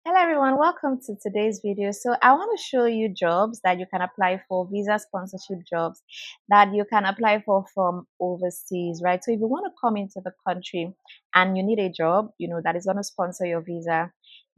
Hello everyone, welcome to today's video. So I want to show you jobs that you can apply for, visa sponsorship jobs that you can apply for from overseas, right? So if you want to come into the country and you need a job, that is going to sponsor your visa,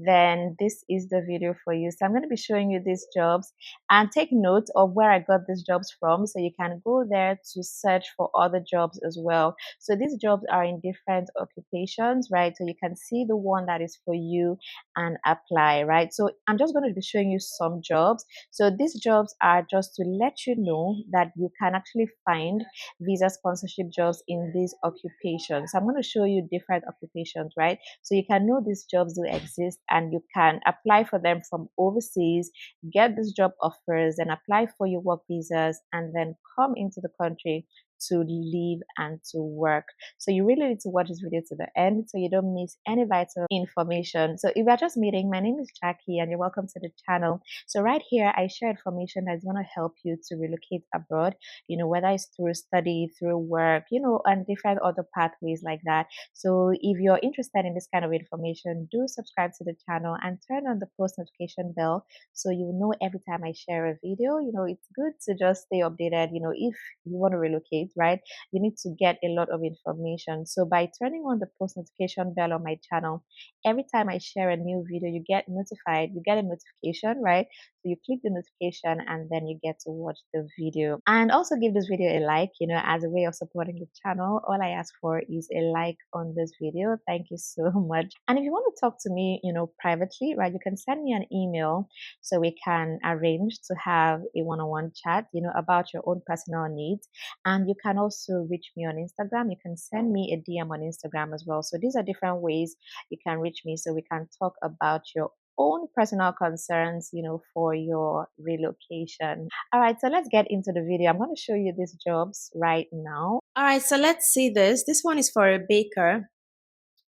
then this is the video for you. So I'm going to be showing you these jobs and take note of where I got these jobs from so you can go there to search for other jobs as well. So these jobs are in different occupations, right? So you can see the one that is for you and apply, right? So I'm just going to be showing you some jobs. So these jobs are just to let you know that you can actually find visa sponsorship jobs in these occupations. I'm going to show you different occupations, right? So you can know these jobs do exist and you can apply for them from overseas, get these job offers and apply for your work visas and then come into the country to live and to work. So you really need to watch this video to the end so you don't miss any vital information. So if you're just meeting, my name is Jackie and you're welcome to the channel. So right here, I share information that's going to help you to relocate abroad, whether it's through study, through work, and different other pathways like that. So if you're interested in this kind of information, do subscribe to the channel and turn on the post notification bell so you know every time I share a video. It's good to just stay updated, if you want to relocate, right? You need to get a lot of information. So by turning on the post notification bell on my channel, every time I share a new video, you get notified, you get a notification, right? So you click the notification and then you get to watch the video. And also give this video a like, as a way of supporting the channel. All I ask for is a like on this video. Thank you so much. And if you want to talk to me, privately, right, you can send me an email so we can arrange to have a one-on-one chat, about your own personal needs. And you can also reach me on Instagram. You can send me a DM on Instagram as well. So these are different ways you can reach me so we can talk about your own personal concerns, for your relocation. All right, so let's get into the video. I'm going to show you these jobs right now. All right, so let's see this. This one is for a baker.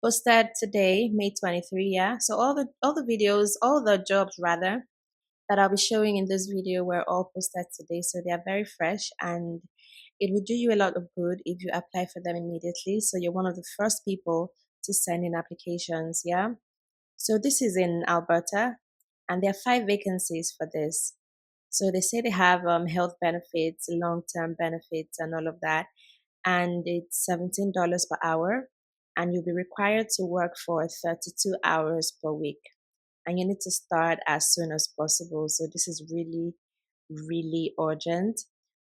Posted today, May 23, yeah. So all the videos, all the jobs rather, that I'll be showing in this video were all posted today. So they are very fresh and it would do you a lot of good if you apply for them immediately. So you're one of the first people to send in applications, yeah. So this is in Alberta and there are 5 vacancies for this. So they say they have health benefits, long-term benefits and all of that. And it's $17 per hour and you'll be required to work for 32 hours per week and you need to start as soon as possible. So this is really, really urgent.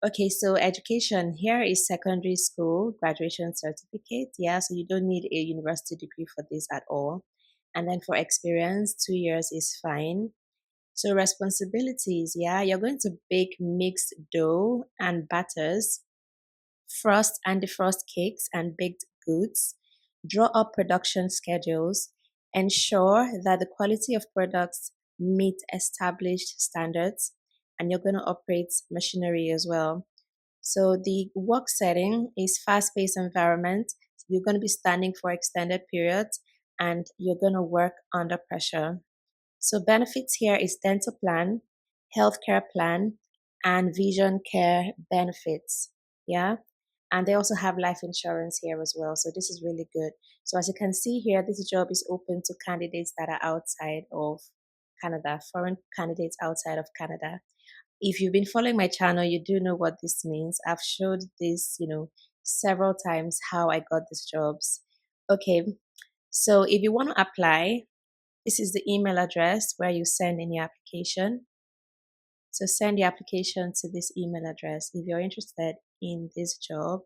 Okay, so education here is secondary school graduation certificate. Yeah, so you don't need a university degree for this at all. And then for experience, 2 years is fine. So responsibilities, yeah, you're going to bake mixed dough and batters, frost and defrost cakes and baked goods, draw up production schedules, ensure that the quality of products meet established standards, and you're going to operate machinery as well. So the work setting is fast-paced environment. You're going to be standing for extended periods and you're going to work under pressure. So benefits here is dental plan, healthcare plan, and vision care benefits. Yeah. And they also have life insurance here as well. So this is really good. So as you can see here, this job is open to candidates that are outside of Canada, foreign candidates outside of Canada. If you've been following my channel, you do know what this means. I've showed this, several times how I got these jobs. Okay. So if you want to apply, this is the email address where you send in your application. So send your application to this email address if you're interested in this job.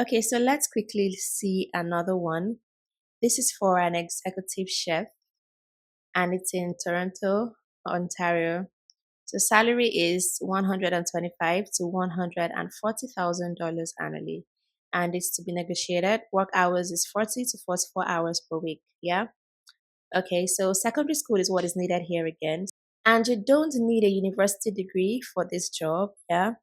Okay, so let's quickly see another one. This is for an executive chef and it's in Toronto, Ontario. So salary is $125,000 to $140,000 annually and it's to be negotiated. Work hours is 40 to 44 hours per week. Yeah. Okay, so secondary school is what is needed here again. And you don't need a university degree for this job, yeah?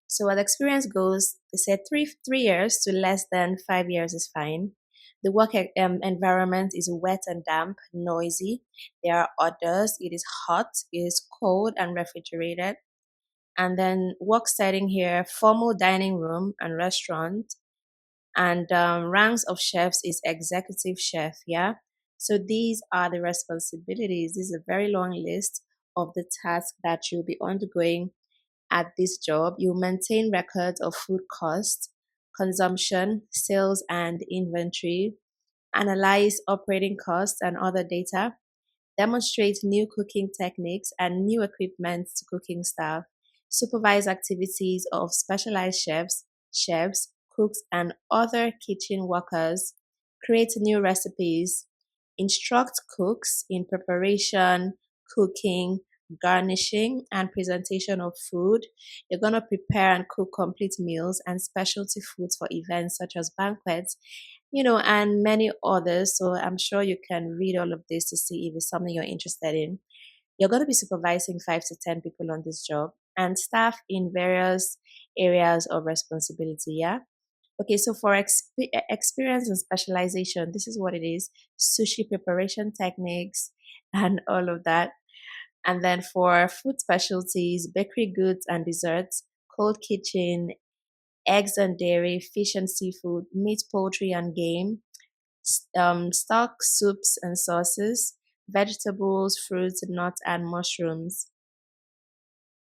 So as experience goes, they said three years to less than 5 years is fine. The work environment is wet and damp, noisy. There are odors. It is hot. It is cold and refrigerated. And then work setting here, formal dining room and restaurant. And ranks of chefs is executive chef, yeah? So these are the responsibilities. This is a very long list of the tasks that you'll be undergoing at this job. You maintain records of food costs, consumption, sales, and inventory, analyze operating costs and other data, demonstrate new cooking techniques and new equipment to cooking staff, supervise activities of specialized chefs, cooks, and other kitchen workers, create new recipes, instruct cooks in preparation, cooking, garnishing, and presentation of food. You're going to prepare and cook complete meals and specialty foods for events such as banquets, and many others. So I'm sure you can read all of this to see if it's something you're interested in. You're going to be supervising 5 to 10 people on this job and staff in various areas of responsibility. Yeah. Okay, so for experience and specialization, this is what it is: sushi preparation techniques and all of that. And then for food specialties, bakery goods and desserts, cold kitchen, eggs and dairy, fish and seafood, meat, poultry and game, stock, soups and sauces, vegetables, fruits, nuts, and mushrooms.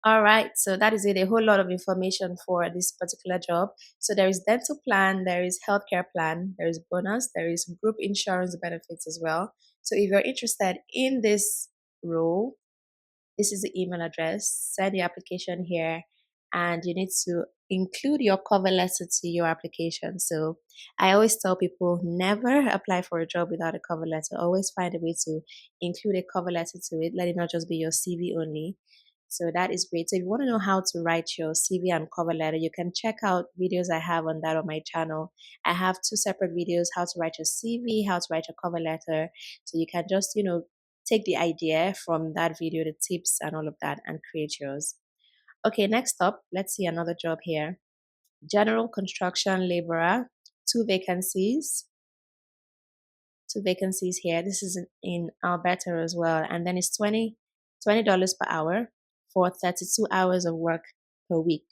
All right, so that is it. A whole lot of information for this particular job. So there is dental plan, there is healthcare plan, there is bonus, there is group insurance benefits as well. So if you're interested in this role, this is the email address. Send your application here, and you need to include your cover letter to your application. So I always tell people never apply for a job without a cover letter. Always find a way to include a cover letter to it. Let it not just be your CV only. So that is great. So if you want to know how to write your CV and cover letter, you can check out videos I have on that on my channel. I have two separate videos: how to write your CV, how to write your cover letter. So you can just, take the idea from that video, the tips and all of that, and create yours. Okay, next up, let's see another job here. General construction laborer, two vacancies. Two vacancies here. This is in Alberta as well. And then it's $20 per hour for 32 hours of work per week.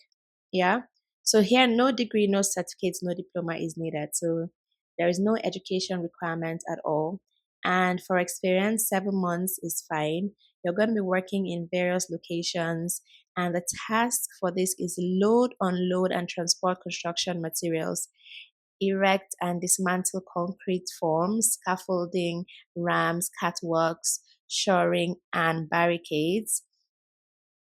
Yeah. So here, no degree, no certificates, no diploma is needed. So there is no education requirement at all. And for experience, 7 months is fine. You're going to be working in various locations. And the task for this is load, unload, and transport construction materials, erect and dismantle concrete forms, scaffolding, ramps, catwalks, shoring, and barricades,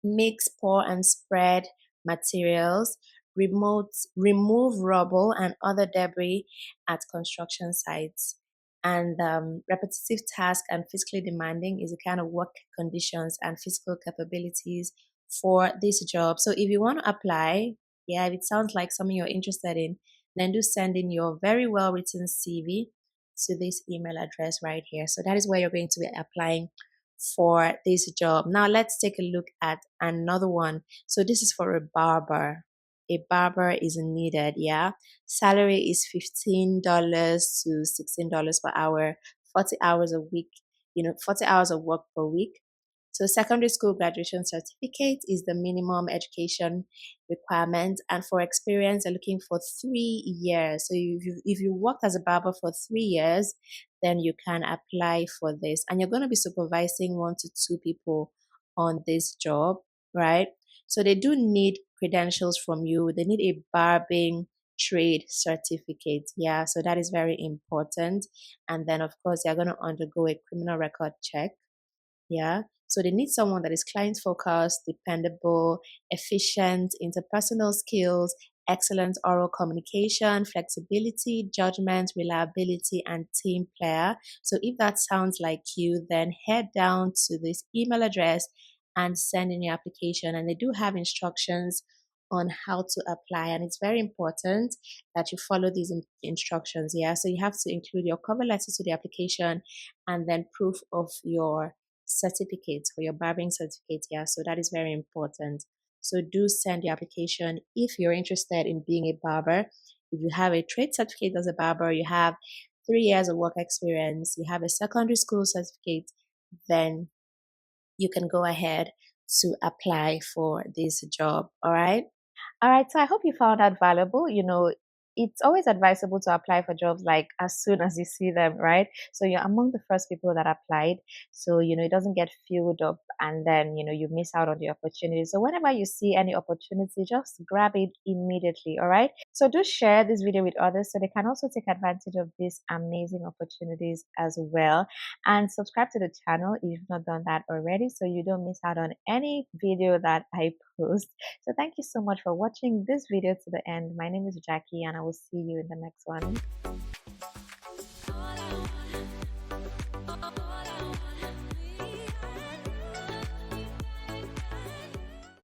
mix, pour, and spread materials, remove rubble and other debris at construction sites. And repetitive task and physically demanding is the kind of work conditions and physical capabilities for this job. So if you want to apply, yeah, if it sounds like something you're interested in, then do send in your very well written CV to this email address right here. So that is where you're going to be applying for this job. Now let's take a look at another one. So this is for a barber. A barber is needed, yeah. Salary is $15 to $16 per hour, 40 hours a week, 40 hours of work per week. So secondary school graduation certificate is the minimum education requirement, and for experience, they're looking for 3 years. So if you worked as a barber for 3 years, then you can apply for this, and you're going to be supervising 1 to 2 people on this job, right? So they do need credentials from you. They need a barbing trade certificate. Yeah, so that is very important. And then, of course, they're going to undergo a criminal record check. Yeah. So they need someone that is client focused, dependable, efficient, interpersonal skills, excellent oral communication, flexibility, judgment, reliability, and team player. So if that sounds like you, then head down to this email address and send in your application. And they do have instructions on how to apply. And it's very important that you follow these instructions. Yeah. So you have to include your cover letter to the application and then proof of your certificate for your barbering certificate. Yeah, so that is very important. So do send your application if you're interested in being a barber. If you have a trade certificate as a barber, you have 3 years of work experience, you have a secondary school certificate, then you can go ahead to apply for this job. All right. All right, so I hope you found that valuable. it's always advisable to apply for jobs like as soon as you see them, right? So you're among the first people that applied. So, it doesn't get filled up and then, you miss out on the opportunity. So whenever you see any opportunity, just grab it immediately. All right. So do share this video with others so they can also take advantage of these amazing opportunities as well. And subscribe to the channel if you've not done that already so you don't miss out on any video that I post. So thank you so much for watching this video to the end. My name is Jackie and I will see you in the next one.